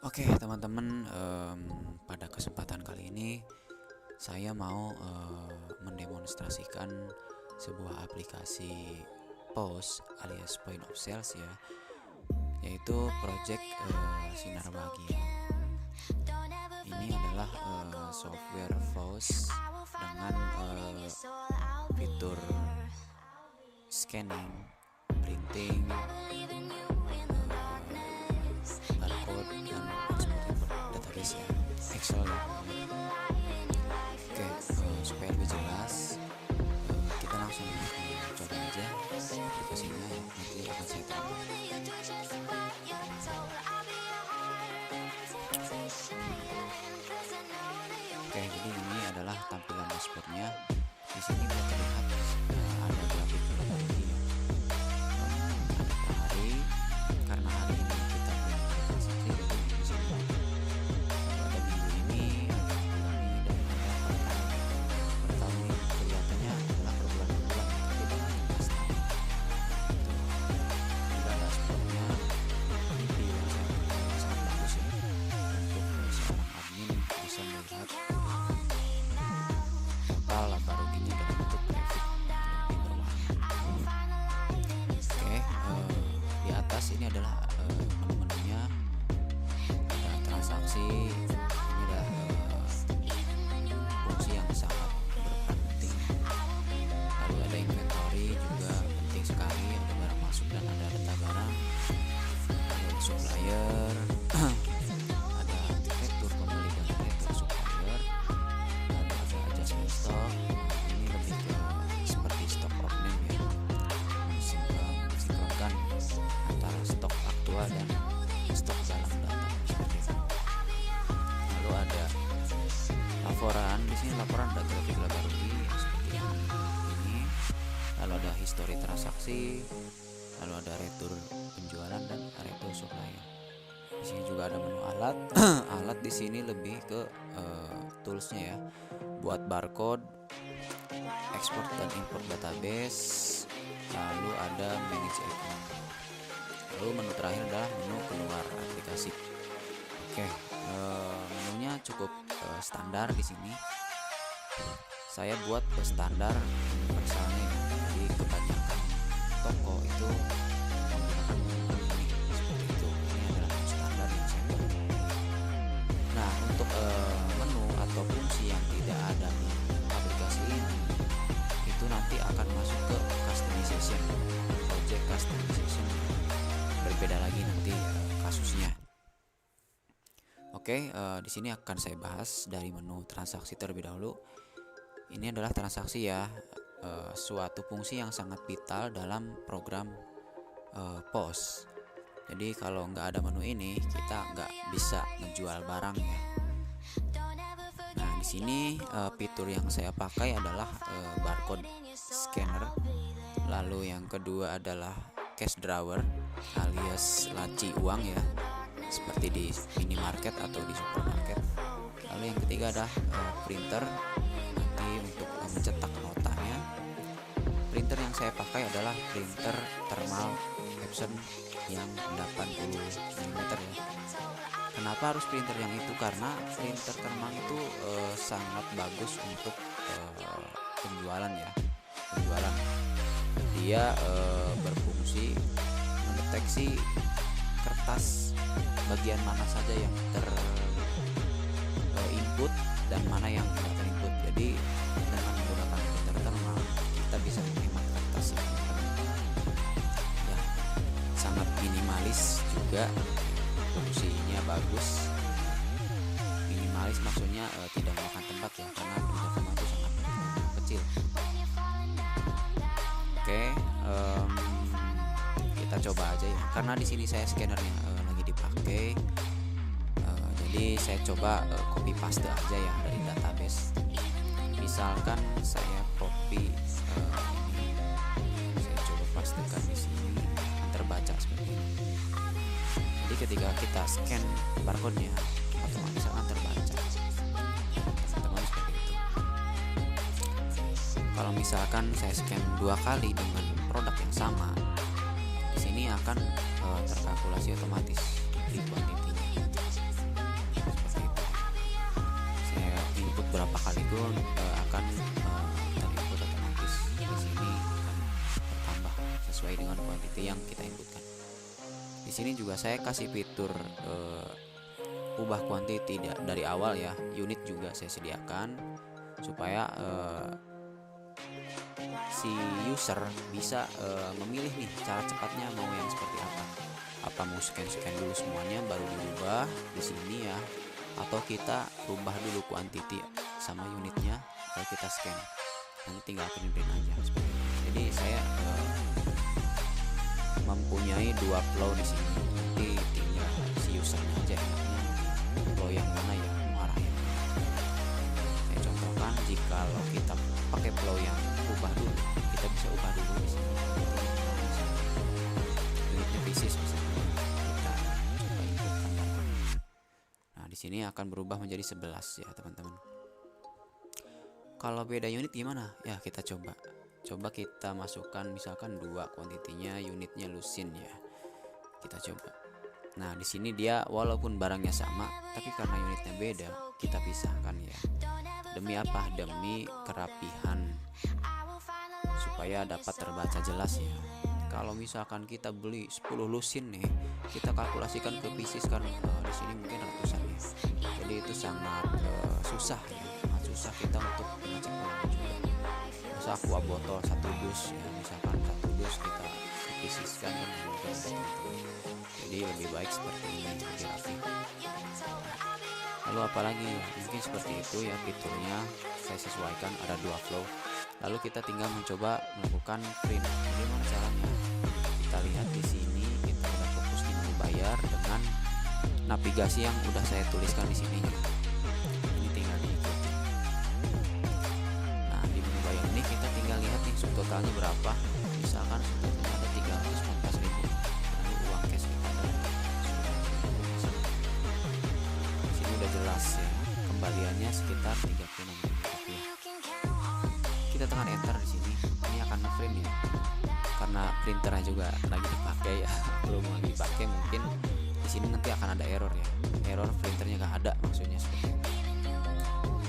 Oke teman-teman, pada kesempatan kali ini saya mau mendemonstrasikan sebuah aplikasi POS alias Point of Sales ya, yaitu Project Sinar Bahagia. Ini adalah software POS dengan fitur scanning, printing, barcode dan ekspor database ya, Excel ya. Oke, supaya lebih jelas, kita langsung coba aja aplikasinya, nanti akan saya terangkan. Oke, jadi ini adalah tampilan dashboardnya. Di sini bisa terlihat ada grafik terlebih ada per hari, karena hari ini kita belum transaksi, jadi di sini ada minggu ini, ada bulan ini, dan ada per tahun. Per tahun ini kelihatannya adalah per bulan-bulan, tapi dengan jelas tahun. Juga dashboardnya sangat bagus ya, untuk seorang admin bisa melihat total laba ruginya dalam bentuk grafik lebih berwarna. Oke, di atas ini adalah menu-menunya, ada transaksi, ini ada fungsi yang sangat berperan penting. Lalu ada inventory juga penting sekali, ada barang masuk dan ada data barang, ada supplier, ada retur pembeli dan retur supplier, lalu ada adjustment stock. Ini lebih ke seperti stock opening ya, mensinkronkan antara stok aktual dan stok dalam data seperti itu. Lalu ada laporan, di sini laporan ada grafik laba rugi seperti ini. Lalu ada histori transaksi, lalu ada retur penjualan dan retur supplier. Di sini juga ada menu alat. Alat di sini lebih ke toolsnya ya, buat barcode, ekspor dan import database. Lalu ada manage account. Lalu menu terakhir adalah menu keluar aplikasi. Oke, menunya cukup standar di sini. Saya buat ke standar universalnya. Jadi kebanyakan toko itu menggunakan menu ini seperti itu. Ini adalah menu standar yang saya buat. Nah, untuk menu atau fungsi yang tidak ada di aplikasi ini, itu nanti akan masuk ke customization, project customization. Berbeda lagi nanti kasusnya. Oke, di sini akan saya bahas dari menu transaksi terlebih dahulu. Ini adalah transaksi ya, suatu fungsi yang sangat vital dalam program POS. Jadi kalau nggak ada menu ini, kita nggak bisa ngejual barang ya. Nah, di sini fitur yang saya pakai adalah barcode scanner. Lalu yang kedua adalah cash drawer alias laci uang ya, seperti di minimarket atau di supermarket. Lalu yang ketiga adalah printer, nanti untuk mencetak notanya. Printer yang saya pakai adalah printer thermal Epson yang 80 mm ya. Kenapa harus printer yang itu? Karena printer thermal itu sangat bagus untuk penjualan ya. Dia berfungsi mendeteksi kertas bagian mana saja yang input dan mana yang tidak terinput. Jadi dengan menggunakan printer thermal kita bisa menghemat kertas yang ya, sangat minimalis juga, fungsinya bagus. Minimalis maksudnya tidak makan tempat ya, karena printer thermal itu sangat kecil. Oke, kita coba aja ya, karena di sini saya scannernya lagi dipakai. Jadi saya coba copy paste aja ya dari database. Misalkan saya copy ini, saya coba pastekan di sini, terbaca seperti ini. Jadi ketika kita scan barcode-nya, otomatis akan terbaca. Teman-teman seperti itu. Kalau misalkan saya scan 2 kali dengan produk yang sama, di sini akan terkalkulasi otomatis di kuantitinya. berapa kali pun akan terinput otomatis di sini akan bertambah sesuai dengan kuantiti yang kita inputkan. Di sini juga saya kasih fitur ubah kuantiti dari awal ya, unit juga saya sediakan supaya si user bisa memilih nih cara cepatnya mau yang seperti apa mau scan dulu semuanya baru dirubah di sini ya, atau kita rubah dulu kuantiti sama unitnya lalu kita scan, nanti tinggal print aja seperti itu. Jadi saya mempunyai dua flow di sini, nanti tinggal si usernya aja enaknya flow yang mana yang mengarahnya. Saya contohkan jika kita pakai flow yang ubah dulu, kita bisa ubah dulu di sini. Unitnya pieces misalnya kita coba input tambahkan. Nah di sini akan berubah menjadi 11 ya teman-teman. Kalau beda unit gimana? Ya kita coba kita masukkan misalkan 2 kuantitinya, unitnya lusin ya. Kita coba. Nah di sini dia walaupun barangnya sama, tapi karena unitnya beda, kita pisahkan ya. Demi apa? Demi kerapihan, supaya dapat terbaca jelas ya. Kalau misalkan kita beli 10 lusin nih, kita kalkulasikan ke pieces kan di sini mungkin ratusan ya. Jadi itu sangat susah ya, sangat susah kita untuk mengecek ulang juga. Masa aqua botol 1 dus ya, misalkan 1 dus kita pieceskan kan mungkin. Jadi lebih baik seperti ini, lebih rapi. Lalu apalagi ya, mungkin seperti itu ya fiturnya. Saya sesuaikan ada 2 flow. Lalu kita tinggal mencoba melakukan print. Bagaimana caranya? Kita lihat di sini, kita udah fokus di menu bayar dengan navigasi yang udah saya tuliskan di sini. Ini tinggal diikuti. Nah di menu bayar ini kita tinggal lihat nih subtotalnya berapa. Misalkan subtotalnya ada 314.000. Lalu uang cash kita ada. Di sini udah jelas ya. Kembaliannya sekitar 36.000 rupiah. Kita tekan enter di sini, ini akan nge-print ya. Karena printernya juga lagi dipakai ya, belum lagi dipakai mungkin di sini nanti akan ada error ya. Error printernya nggak ada maksudnya seperti itu.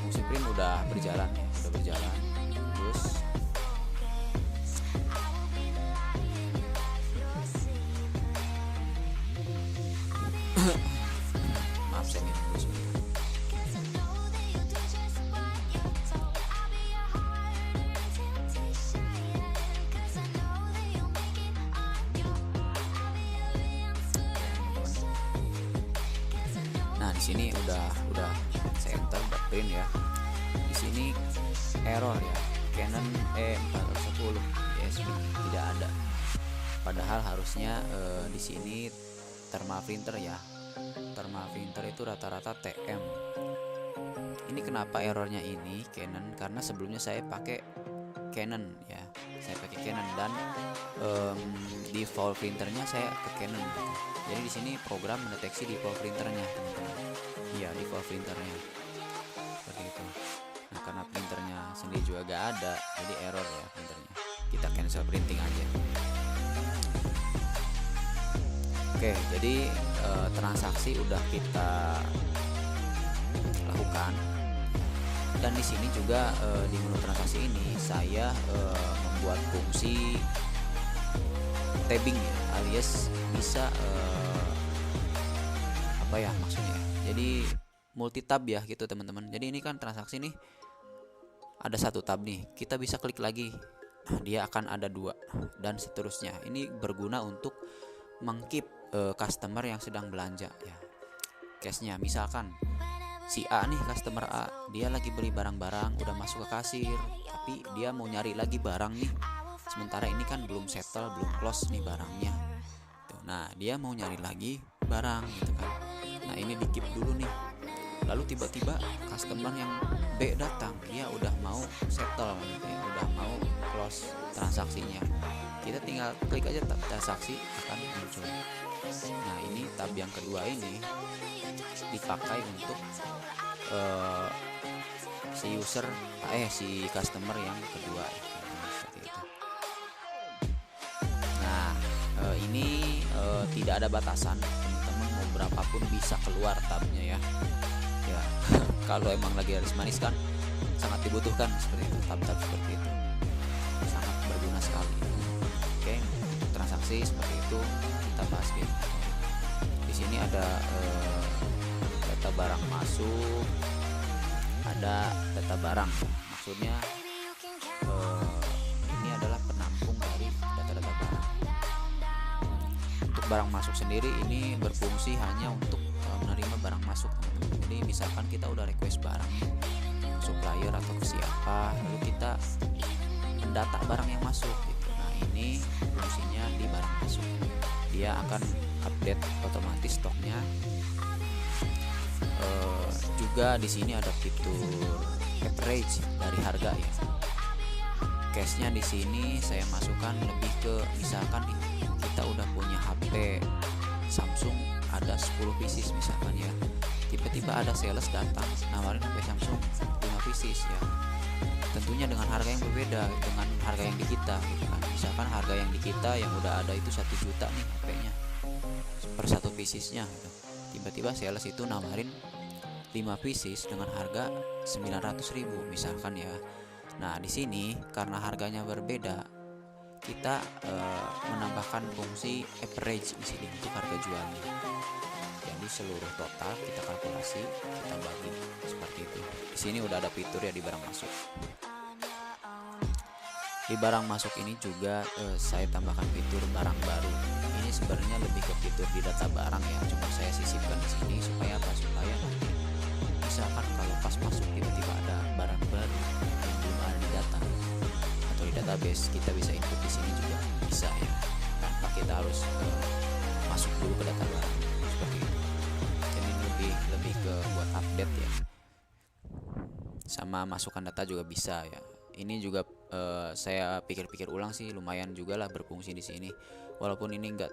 Fungsi print udah berjalan ya, udah berjalan. Terus maaf saya minum dulu sebentar. Nah di sini udah saya enter udah print ya. Di sini error ya, Canon E410 USB tidak ada. Padahal harusnya di sini thermal printer ya. Thermal printer itu rata-rata TM. Ini kenapa errornya ini Canon? Karena sebelumnya saya pakai Canon ya. Saya pakai Canon dan default printernya saya ke Canon gitu. Jadi di sini program mendeteksi default printernya, teman-teman. Iya, default printernya. Seperti itu. Nah, karena printernya sendiri juga gak ada, jadi error ya printernya. Kita cancel printing aja. Oke, jadi transaksi udah kita lakukan. Dan di sini juga di menu transaksi ini saya membuat fungsi tabbing ya, alias bisa apa ya maksudnya ya, jadi multi tab ya gitu teman-teman. Jadi ini kan transaksi nih ada 1 tab nih, kita bisa klik lagi, nah, dia akan ada 2 dan seterusnya. Ini berguna untuk mengkeep customer yang sedang belanja ya cashnya. Misalkan si A nih, customer A, dia lagi beli barang-barang udah masuk ke kasir, tapi dia mau nyari lagi barang nih, sementara ini kan belum settle, belum close nih barangnya tuh. Nah dia mau nyari lagi barang gitu kan. Nah ini di keep dulu nih. Lalu tiba-tiba customer yang B datang, dia udah mau settle gitu ya, udah mau close transaksinya. Kita tinggal klik aja tab transaksi akan muncul. Nah ini tab yang kedua ini dipakai untuk si customer yang kedua seperti itu. Nah ini tidak ada batasan, teman-teman mau berapapun bisa keluar tabnya ya. Ya kalau emang lagi harus manis kan sangat dibutuhkan seperti itu, tab-tab seperti itu sangat berguna sekali. Oke, untuk transaksi seperti itu kita bahas gitu. Di sini ada data barang masuk, ada data barang, maksudnya ini adalah penampung dari data-data barang. Untuk barang masuk sendiri ini berfungsi hanya untuk menerima barang masuk. Jadi misalkan kita udah request barang supplier atau ke siapa, lalu kita mendata barang yang masuk gitu. Nah, ini fungsinya di barang masuk. Dia akan update otomatis stoknya. Juga di sini ada fitur average dari harga ya. Case-nya di sini saya masukkan lebih ke misalkan kita udah punya HP Samsung ada 10 pieces misalkan ya. Tiba-tiba ada sales datang nawarin HP Samsung 5 pieces ya. Tentunya dengan harga yang berbeda dengan harga yang di kita gitu kan. Misalkan harga yang di kita yang udah ada itu 1 juta nih HP-nya per 1 piecesnya gitu. Tiba-tiba sales itu nawarin 5 pieces dengan harga 900.000 misalkan ya. Nah, di sini karena harganya berbeda, kita menambahkan fungsi average di sini untuk harga jualnya. Jadi seluruh total kita kalkulasi, kita bagi seperti itu. Di sini udah ada fitur ya di barang masuk. Di barang masuk ini juga saya tambahkan fitur barang baru. Ini sebenarnya lebih ke fitur di data barang ya, cuma saya sisipkan di sini supaya apa? Supaya nanti misalkan kalau pas masuk tiba-tiba ada barang baru yang belum ada di data atau di database, kita bisa input di sini juga bisa ya, tanpa kita harus masuk dulu ke data barang seperti itu. Jadi lebih ke buat update ya, sama masukkan data juga bisa ya. Ini juga saya pikir-pikir ulang sih, lumayan juga lah berfungsi di sini. Walaupun ini nggak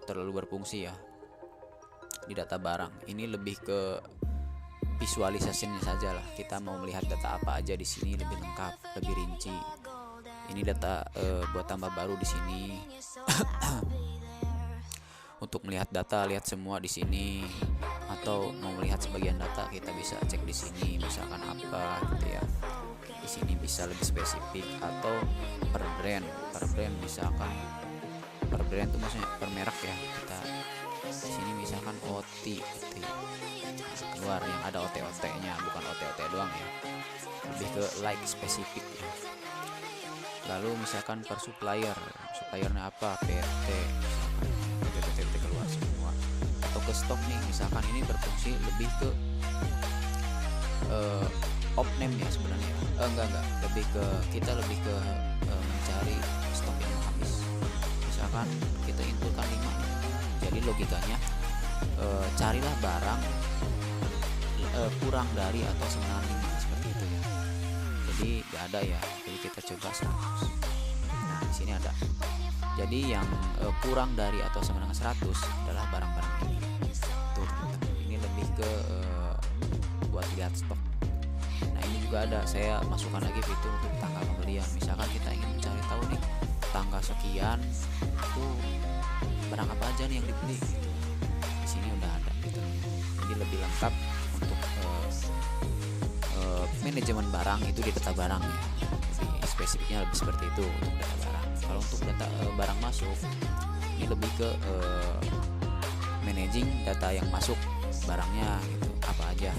terlalu berfungsi ya di data barang. Ini lebih ke visualisasinya saja lah. Kita mau melihat data apa aja di sini lebih lengkap, lebih rinci. Ini data buat tambah baru di sini. Untuk melihat data, lihat semua di sini. Atau mau melihat sebagian data, kita bisa cek di sini. Misalkan apa gitu ya. Di sini bisa lebih spesifik atau per brand misalkan per brand itu maksudnya per merek ya. Kita di sini misalkan OT gitu ya. Keluar yang ada OT-OT-nya, bukan OT-OT doang ya, lebih ke like spesifik ya. Lalu misalkan per suppliernya apa, PT misalkan PT keluar semua, atau ke stok nih misalkan. Ini berfungsi lebih ke opname ya sebenarnya. Enggak, kita lebih ke mencari stok yang habis. Misalkan kita inputkan 5, jadi logikanya carilah barang kurang dari atau sama 5 seperti itu ya. Jadi nggak ada ya, jadi kita coba 100. Nah, di sini ada. Jadi yang kurang dari atau sama dengan 100 adalah barang-barang ini. Tuh, ini lebih ke buat lihat stok. Nah, ini juga ada, saya masukkan lagi fitur untuk tanggal pembelian. Misalkan kita ingin mencari tahu nih tanggal sekian tuh barang apa aja nih yang dibeli gitu. Di sini udah ada gitu. Jadi lebih lengkap untuk manajemen barang itu di data barang ya. Lebih spesifiknya lebih seperti itu untuk data barang. Kalau untuk data barang masuk ini lebih ke managing data yang masuk barangnya gitu, apa aja.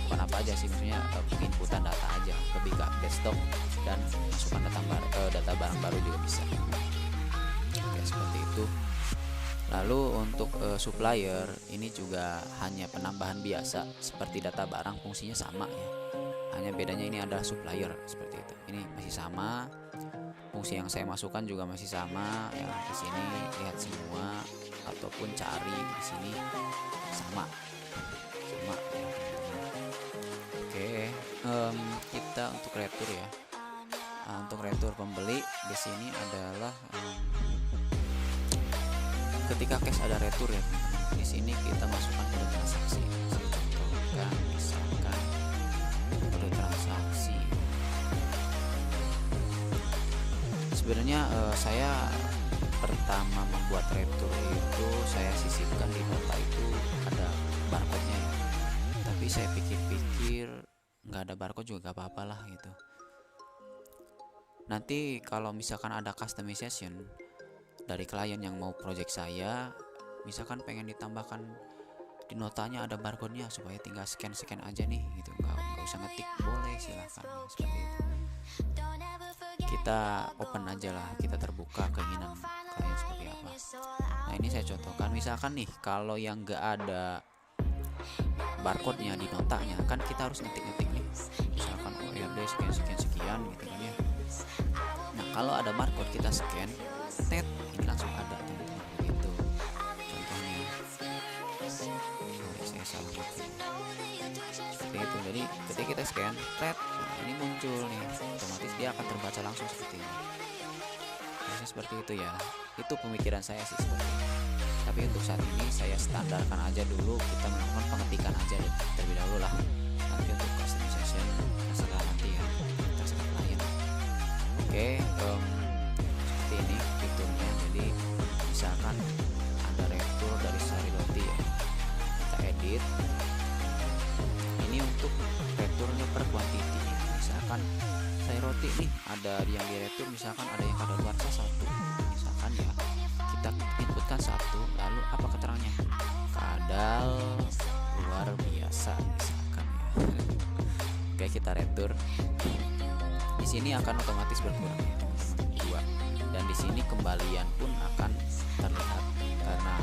Bukan apa aja sih, maksudnya penginputan data aja, lebih ke update stok dan masukkan data barang baru juga bisa. Oke, seperti itu. Lalu untuk supplier ini juga hanya penambahan biasa seperti data barang, fungsinya sama ya. Hanya bedanya ini adalah supplier seperti itu. Ini masih sama. Fungsi yang saya masukkan juga masih sama ya. Di sini lihat semua ataupun cari di sini sama ya. Oke, kita untuk retur ya. Untuk retur pembeli di sini adalah ketika cash ada retur ya teman-teman. Di sini kita masukkan kode transaksi. Saya contohkan misalkan kode transaksi. Sebenarnya saya pertama membuat retur itu saya sisipkan di nota itu ada barcode-nya ya. Tapi saya pikir-pikir nggak ada barcode juga gak apa-apa lah gitu. Nanti kalau misalkan ada customization dari klien yang mau project saya, misalkan pengen ditambahkan di notanya ada barcode-nya supaya tinggal scan aja nih gitu, nggak usah ngetik, boleh silahkan seperti itu. Kita open aja lah, kita terbuka keinginan klien seperti apa. Nah ini saya contohkan, misalkan nih kalau yang nggak ada barcode-nya di notanya kan kita harus ngetik nih, misalkan ORD sekian gitu kan ya. Nah kalau ada barcode kita scan, tet, ini langsung ada teman-teman, gitu contohnya. Sorry saya salah ngetik. Seperti itu, jadi ketika kita scan tet, nah ini muncul nih, otomatis dia akan terbaca langsung seperti ini. Biasanya seperti itu ya, itu pemikiran saya sih seperti itu. Tapi untuk saat ini saya standarkan aja dulu, kita melakukan pengetikan aja terlebih dahulu lah. Nanti untuk customization terserah nanti ya, terserah klien. Oke, seperti ini fiturnya. Jadi misalkan ada retur dari Sari Roti ya, kita edit. Ini untuk returnya per quantity. Misalkan Sari Roti nih ada yang di retur, misalkan ada yang kadaluarsa 1, misalkan ya, kita inputkan 1, lalu apa keterangannya, kadal luar biasa misalkan ya. Oke, kita retur. Di sini akan otomatis berkurang ya teman-teman, 2, dan di sini kembalian pun akan terlihat karena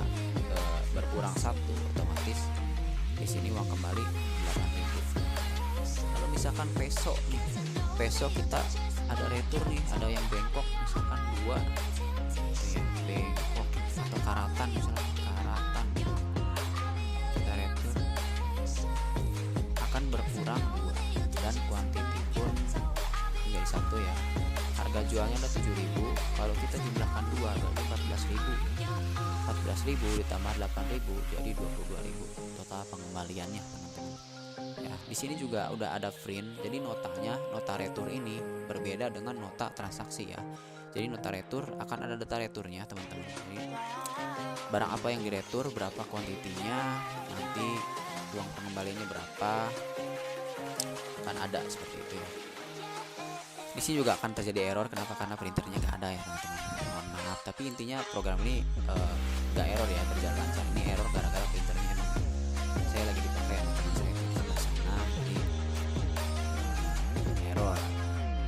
berkurang 1, otomatis di sini uang kembali 8.000. Kalau misalkan peso nih, peso kita ada retur nih, ada yang bengkok misalkan 2 gitu ya, bengkok atau karatan misalkan, karatan kita retur akan berkurang 2 dan quantity pun menjadi 1 ya. Harga jualnya ada 7.000, kalau kita jumlahkan 2 berarti 14.000 ditambah 8.000 jadi 22.000 total pengembaliannya teman-teman ya. Di sini juga udah ada print, jadi notanya, nota retur ini berbeda dengan nota transaksi ya. Jadi nota retur akan ada data returnya teman-teman. Jadi barang apa yang diretur, berapa kuantitinya, nanti uang pengembaliannya berapa, akan ada seperti itu ya. Di sini juga akan terjadi error, kenapa? Karena printernya nggak ada ya teman-teman. Mohon maaf, tapi intinya program ini nggak error ya, berjalan lancar. Ini error gara-gara printernya emang saya lagi dipakai teman saya di sebelah sana, jadi error.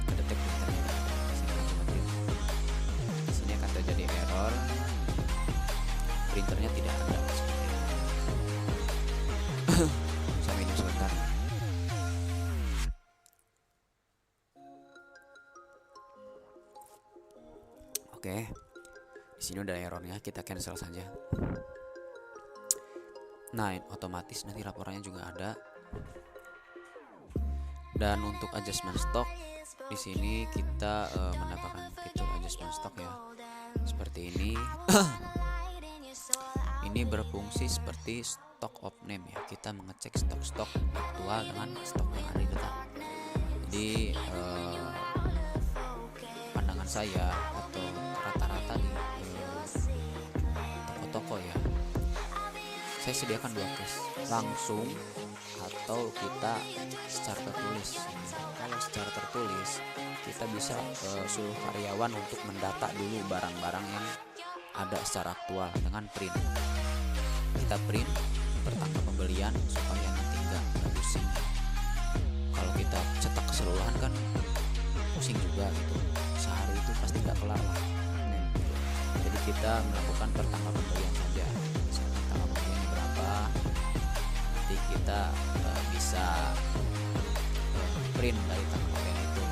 Kedetek printernya nggak ada. Di sini akan terjadi error, printernya tidak ada seperti itu. Saya minum sebentar. Oke, di sini udah errornya, kita cancel saja. Nah, otomatis nanti laporannya juga ada. Dan untuk adjustment stock, di sini kita mendapatkan fitur adjustment stock ya, seperti ini. Ini berfungsi seperti stock of name ya, kita mengecek stok aktual dengan stok yang ada di data. Jadi pandangan saya atau rata-rata di toko-toko ya, saya sediakan 2 case, langsung atau kita secara tertulis. Kalau secara tertulis kita bisa suruh karyawan untuk mendata dulu barang-barang yang ada secara aktual dengan print. Kita print pertanggal pembelian supaya nanti nggak pusing. Kalau kita cetak keseluruhan kan pusing juga gitu, sehari itu pasti nggak kelar lah. Jadi kita melakukan pertanggal pembelian saja, misalkan tanggal pembeliannya berapa, nanti kita bisa print dari tanggal pembelian itu.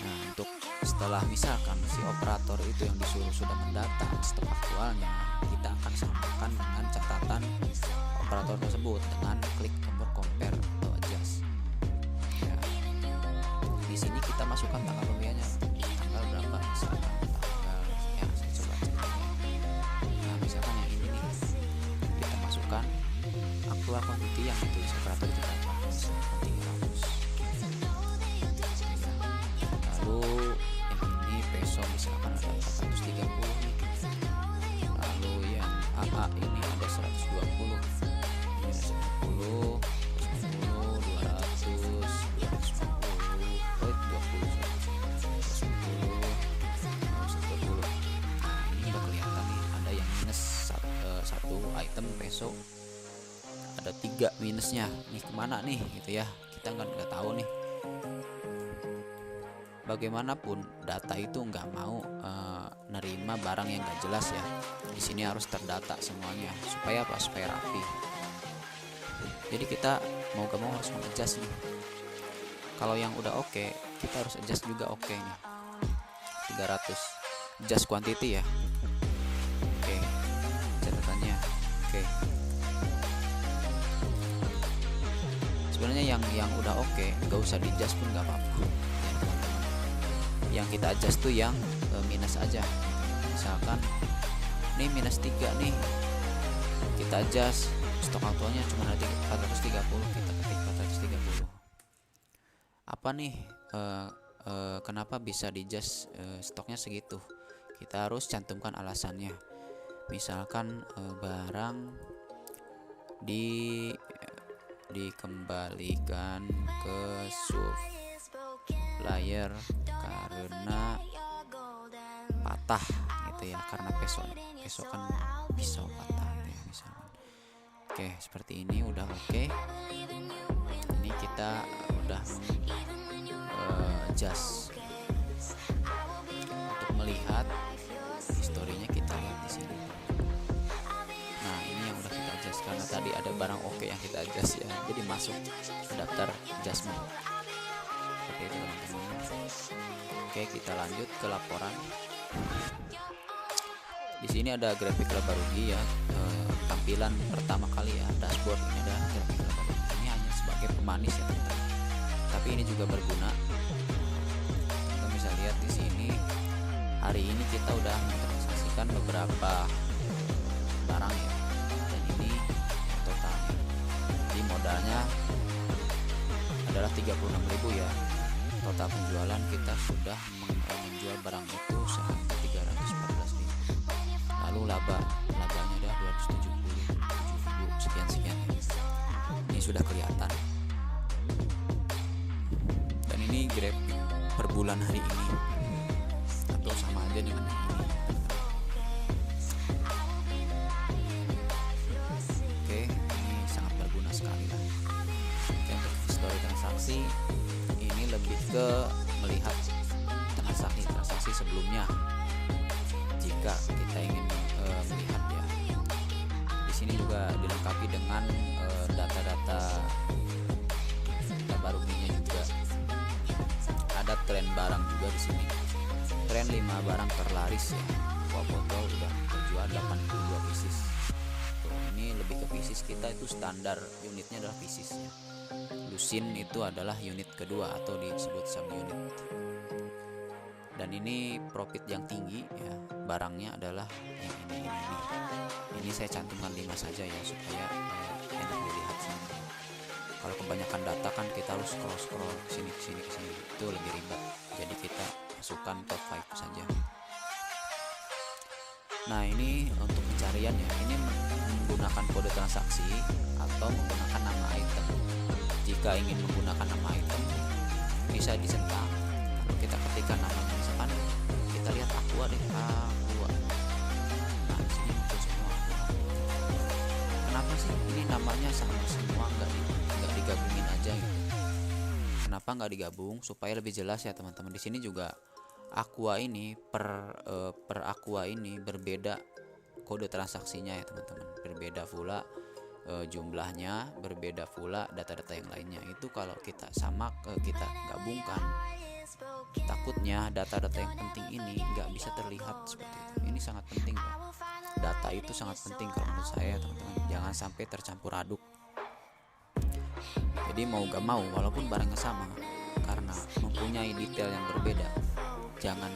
Nah, untuk setelah misalkan si operator itu yang disuruh sudah mendata stok aktualnya, kita akan samakan dengan catatan operator tersebut dengan klik tombol compare atau adjust. Ya. Di sini kita masukkan tanggal pembeliannya, tanggal berapa, misalkan tanggal, ya saya coba contohnya. Nah, misalkan yang ini nih, kita masukkan aktual quantity yang ditulis operator itu berapa, misalkan 300. Lalu yang ini peso misalkan ada 430 nih. Lalu yang AA ini ada 120, ini 110, terus satu item peso ada 3 minusnya, nih kemana nih gitu ya, kita nggak tahu nih. Bagaimanapun data itu nggak mau nerima barang yang nggak jelas ya. Di sini harus terdata semuanya supaya apa? Supaya rapi. Jadi kita mau gak mau harus mengadjust nih. Kalau yang udah oke, kita harus adjust juga oke nih. 300 adjust quantity ya. Oke. Catatannya. Oke. Sebenarnya yang udah oke, nggak usah di adjust pun nggak apa-apa. Ya, teman-teman. Yang kita adjust tuh yang minus aja. Misalkan nih minus 3 nih, kita adjust stok aktualnya cuma ada 430, kita ketik 430. Apa nih kenapa bisa di adjust stoknya segitu? Kita harus cantumkan alasannya. Misalkan barang dikembalikan ke supplier karena patah gitu ya, karena peso kan pisau patah gitu ya misalkan. Oke, seperti ini udah oke. Ini kita udah adjust. Untuk melihat historinya kita lihat di sini. Nah, ini yang udah kita adjust karena tadi ada barang oke yang kita adjust ya. Jadi masuk ke daftar adjustment. Seperti itu teman-teman. Oke, kita lanjut ke laporan. Di sini ada grafik laba rugi ya. Tampilan pertama kali ya, dashboard ini ada grafik laba rugi. Ini hanya sebagai pemanis ya teman-teman. Tapi ini juga berguna. Kita bisa lihat di sini hari ini kita udah mentransaksikan beberapa barang ya. Dan ini totalnya. Jadi modalnya adalah 36.000 ya. Total penjualan kita sudah menjual barang itu seharga 314.000. Lalu labanya udah 277.000 sekian. Ini sudah kelihatan. Dan ini grafik per bulan hari ini atau sama aja dengan ini. Oke, ini sangat berguna sekali lah. Oke, untuk histori transaksi ini lebih ke melihat transaksi sebelumnya. Jika kita ingin melihat ya, di sini juga dilengkapi dengan data-data laba ruginya juga. Ada tren barang juga di sini. Tren 5 barang terlaris ya. Aqua botol udah terjual 82 pieces. Tuh, ini lebih ke pieces, kita itu standar unitnya adalah pieces ya. Lusin itu adalah unit kedua atau disebut sub unit. Dan ini profit yang tinggi ya, barangnya adalah yang ini. Ini saya cantumkan 5 saja ya supaya enak dilihat sini. Kalau kebanyakan data kan kita harus scroll sini ke sini itu lebih ribet. Jadi kita masukkan top 5 saja. Nah, ini untuk pencarian ya. Ini menggunakan kode transaksi atau menggunakan nama item. Jika ingin menggunakan nama item bisa disentang. Lalu kita ketikkan namanya, misalkan kita lihat Aqua deh, Aqua. Nah, di sini muncul semua Aqua. Kenapa sih ini namanya sama semua, nggak digabungin aja gitu? Kenapa nggak digabung? Supaya lebih jelas ya teman-teman. Di sini juga Aqua ini per Aqua ini berbeda kode transaksinya ya teman-teman. Berbeda pula jumlahnya, berbeda pula data-data yang lainnya. Itu kalau kita kita gabungkan, takutnya data-data yang penting ini nggak bisa terlihat seperti itu. Ini sangat penting Pak. Data itu sangat penting kalau menurut saya teman-teman. Jangan sampai tercampur aduk. Jadi mau gak mau walaupun barangnya sama, karena mempunyai detail yang berbeda, jangan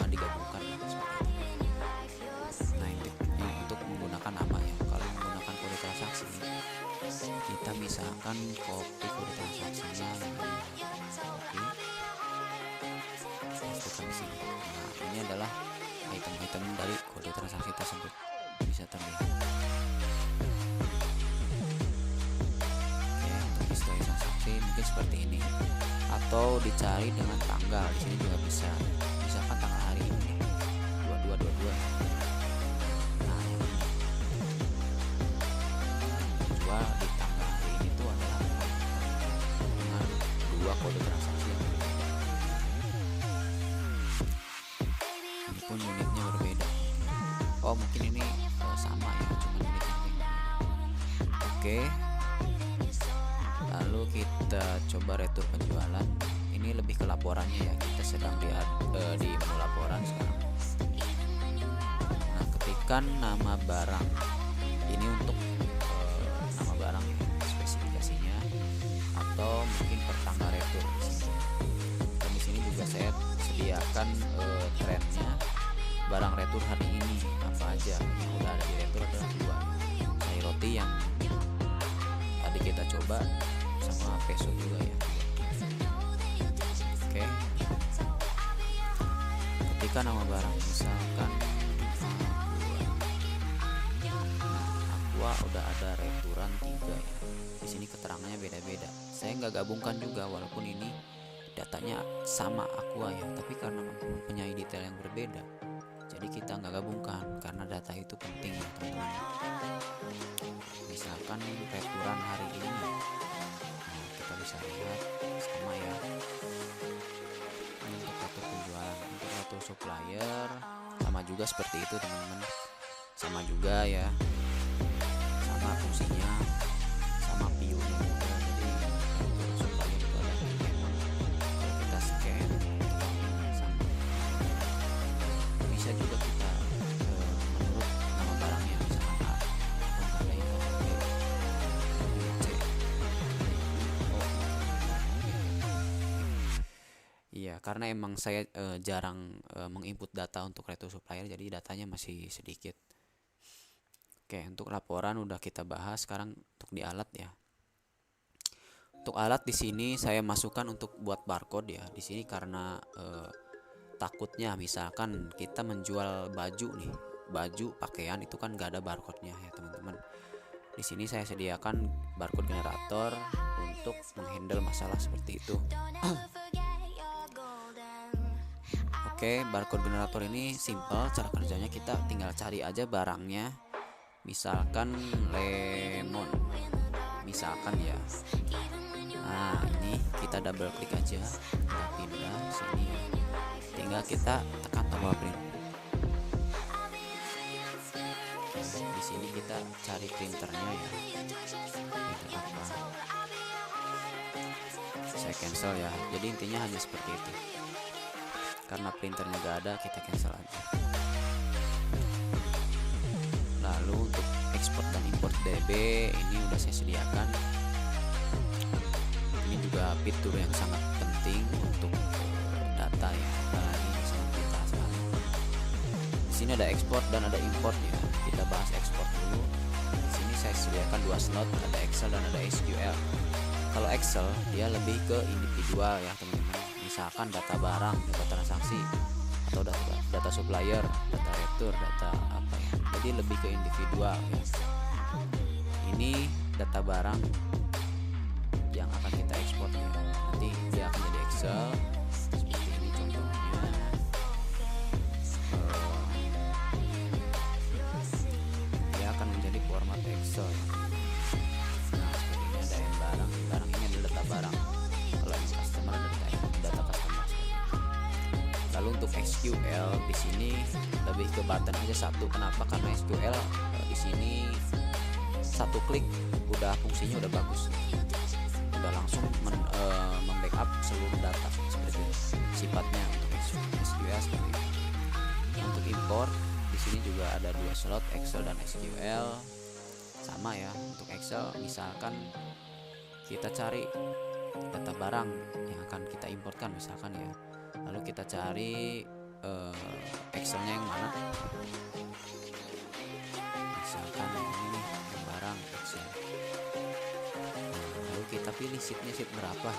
digabungkan seperti itu. Nah, ini untuk menggunakan nama ya. Kalau menggunakan kode transaksi, kita misalkan copy kode transaksinya, copy, masukkan di sini. Nah, ini adalah item-item dari kode transaksi tersebut, bisa terlihat. Oke, untuk histori transaksi mungkin seperti ini, atau dicari dengan tanggal. Di sini juga bisa, misalkan tanggal hari ini 2222. Nah, bahwa di tanggal hari ini tuh adalah dengan 2 kode transaksi yang berbeda. Ini pun unitnya berbeda. Oh mungkin ini sama ya, cuma unitnya beda. Oke, lalu kita coba retur penjualan. Ini lebih ke laporannya ya, kita sedang di menu laporan sekarang. Nah, ketikkan nama barang. Ini untuk nama barang ya, spesifikasinya, atau mungkin per tanggal retur di sini. Dan di sini juga saya sediakan trennya barang retur hari ini apa aja. Yang udah ada di retur adalah 2, sayur roti yang tadi kita coba sama peso juga ya. Oke, ketika nama barang misalkan Aqua udah ada returan 3 ya. Di sini keterangannya beda-beda. Saya nggak gabungkan juga walaupun ini datanya sama Aqua ya, tapi karena mempunyai detail yang berbeda, jadi kita nggak gabungkan karena data itu penting ya teman-teman. Misalkan returan hari ini, nah, kita bisa lihat sama ya. Ini untuk retur penjualan, untuk retur supplier sama juga seperti itu teman-teman, sama juga ya, sama fungsinya, sama view-nya juga. Jadi retur supplier itu ada payment. Kalau kita scan sama, bisa juga kita menurut nama barangnya, misalkan A atau ada yang B, C, O. Iya, karena emang saya jarang menginput data untuk retur supplier, jadi datanya masih sedikit. Oke, untuk laporan udah kita bahas. Sekarang untuk di alat ya. Untuk alat di sini saya masukkan untuk buat barcode ya. Di sini karena takutnya misalkan kita menjual baju nih, baju pakaian itu kan gak ada barcode-nya ya teman-teman. Di sini saya sediakan barcode generator untuk menghandle masalah seperti itu. Oke, barcode generator ini simple. Cara kerjanya kita tinggal cari aja barangnya. Misalkan lemon, misalkan ya. Nah ini kita double klik aja, kita pindah sini ya. Tinggal kita tekan tombol print. Di sini kita cari printernya ya. Printer apa? Saya cancel ya. Jadi intinya hanya seperti itu. Karena printernya gak ada, kita cancel aja. Lalu untuk ekspor dan import DB ini udah saya sediakan. Ini juga fitur yang sangat penting untuk data ya, apalagi misalnya kita sekarang. Di sini ada ekspor dan ada import ya. Kita bahas ekspor dulu. Di sini saya sediakan 2 slot, ada Excel dan ada SQL. Kalau Excel dia lebih ke individual ya teman-teman. Misalkan data barang, data transaksi, atau data supplier, data retur, data apa ya. Jadi lebih ke individual ya. Ini data barang yang akan kita ekspor ya. Nanti dia akan jadi Excel seperti ini contohnya. Dia akan menjadi format Excel. Nah seperti ini ada yang barang ini adalah data barang. Kalau yang customer ada data customer. Lalu untuk SQL di sini lebih ke button aja satu. Kenapa? Karena SQL di sini satu klik udah fungsinya udah bagus. Udah langsung membackup seluruh data seperti itu. Sifatnya untuk SQL seperti itu. Untuk import di sini juga ada 2 slot, Excel dan SQL. Sama ya, untuk Excel misalkan kita cari data barang yang akan kita importkan misalkan ya. Lalu kita cari Excelnya yang mana, misalkan ini nih barang Excel. Lalu kita pilih sheetnya, sheet berapa,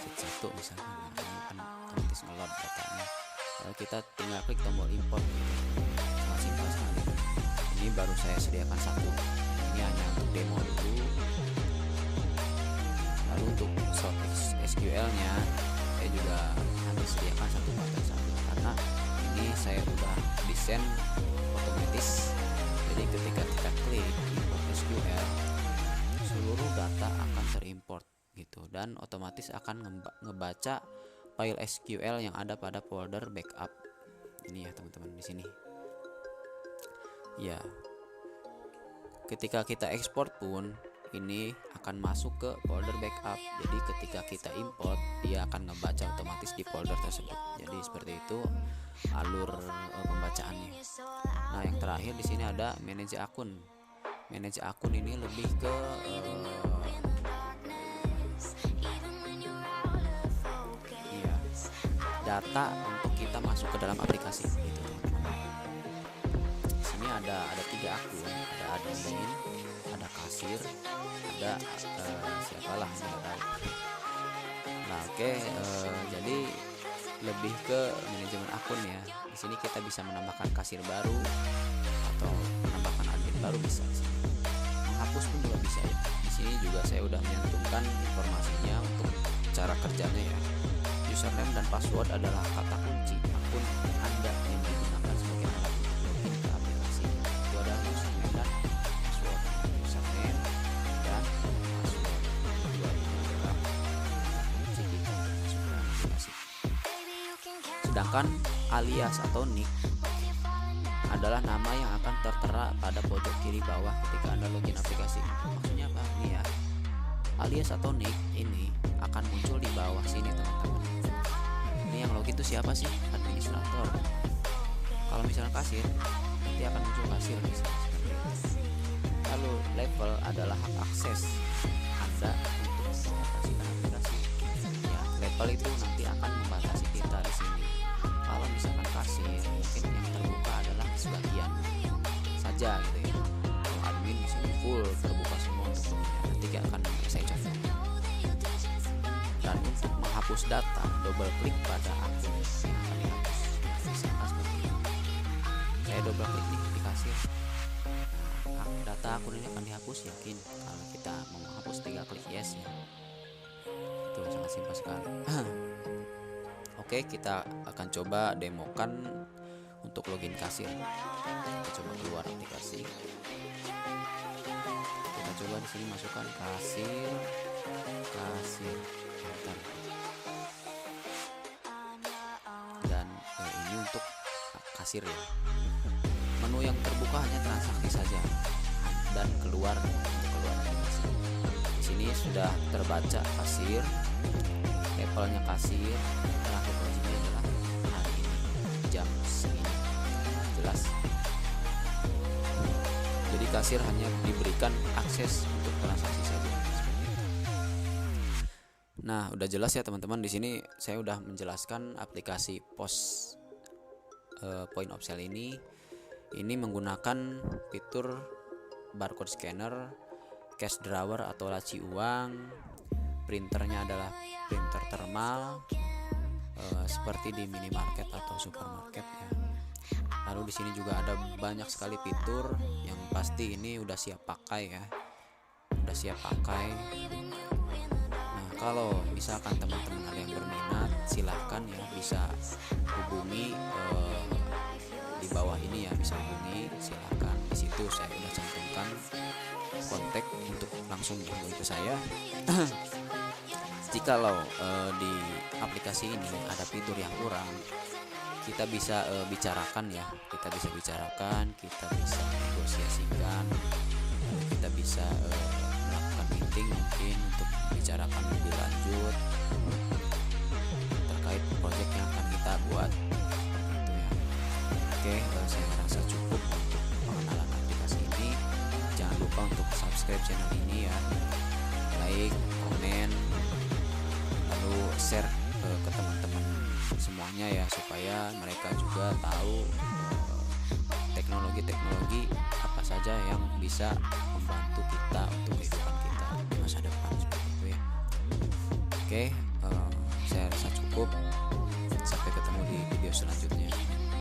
sheet 1 misalkan. Nah, ini kan otomatis ngeload datanya. Lalu kita tinggal klik tombol import. Sangat simpel sekali. Ini baru saya sediakan 1. Ini hanya untuk demo dulu. Lalu untuk slot SQL nya saya juga hanya sediakan 1 button saja karena ini saya udah desain otomatis. Jadi ketika kita klik import SQL dan otomatis akan ngebaca file SQL yang ada pada folder backup. Ini ya teman-teman di sini. Ya. Ketika kita ekspor pun ini akan masuk ke folder backup. Jadi ketika kita import, dia akan ngebaca otomatis di folder tersebut. Jadi seperti itu alur pembacaannya. Nah, yang terakhir di sini ada manage akun. Manage akun ini lebih ke data untuk kita masuk ke dalam aplikasi gitu. Di sini ada 3 akun, ada admin, ada kasir, ada siapalah nggak tahu. Nah, oke, jadi lebih ke manajemen akun ya. Di sini kita bisa menambahkan kasir baru atau menambahkan admin baru bisa. Menghapus pun juga bisa ya. Di sini juga saya udah menyantumkan informasinya untuk cara kerjanya ya. Username dan password adalah kata kunci akun Anda yang digunakan sebagai alat untuk login ke aplikasi. Itu adalah username dan password. Username dan password. Kedua ini adalah kunci kita masuk ke aplikasi. Sedangkan alias atau nick adalah nama yang akan tertera pada pojok kiri bawah ketika Anda login aplikasi. Maksudnya apa? Nih ya. Alias atau nick ini akan muncul di bawah sini teman-teman. Ini yang login itu siapa sih? Administrator. Kalau misalnya kasir, nanti akan muncul kasir misalnya. Lalu level adalah hak akses Anda untuk mengoperasikan aplikasi. Ya, level itu nanti akan membatasi kita di sini. Kalau misalkan kasir, mungkin yang terbuka adalah sebagian saja gitu ya. Kalau admin di sini full terbuka semua untuk semuanya. Nanti akan saya contoh. Dan untuk menghapus data, double klik pada akun yang akan dihapus. Misalkan seperti ini. Saya double klik di kasir. Nah, data akun ini akan dihapus, yakin. Kalau kita mau menghapus, tinggal klik yes ya. Itu sangat simpel sekali. Oke, kita akan coba demokan untuk login kasir. Kita coba keluar aplikasi. Kita coba di sini masukkan kasir. Dan ini untuk kasir ya. Menu yang terbuka hanya transaksi saja dan keluar aplikasi. Di sini sudah terbaca kasir, levelnya kasir, terakhir wajibnya adalah hari ini jam segini. Jelas. Jadi kasir hanya diberikan akses untuk transaksi saja. Nah, udah jelas ya teman-teman. Di sini saya udah menjelaskan aplikasi POS Point of Sale ini menggunakan fitur barcode scanner, cash drawer atau laci uang, printernya adalah printer thermal seperti di minimarket atau supermarket ya. Lalu di sini juga ada banyak sekali fitur yang pasti ini udah siap pakai ya. Udah siap pakai. Kalau misalkan teman-teman ada yang berminat, silahkan ya bisa hubungi di bawah ini ya, bisa hubungi, silahkan. Di situ saya udah cantumkan kontak untuk langsung hubungi ke saya. Jikalau di aplikasi ini ada fitur yang kurang, kita bisa bicarakan ya, kita bisa negosiasikan, kita bisa melakukan meeting mungkin untuk bicarakan lebih lanjut terkait proyek yang akan kita buat gitu ya. Oke, saya rasa cukup untuk pengenalan aplikasi ini. Jangan lupa untuk subscribe channel ini ya, like, komen, lalu share ke teman-teman semuanya ya, supaya mereka juga tahu teknologi-teknologi apa saja yang bisa membantu kita untuk kehidupan kita di masa depan seperti itu ya. Oke, saya rasa cukup. Sampai ketemu di video selanjutnya.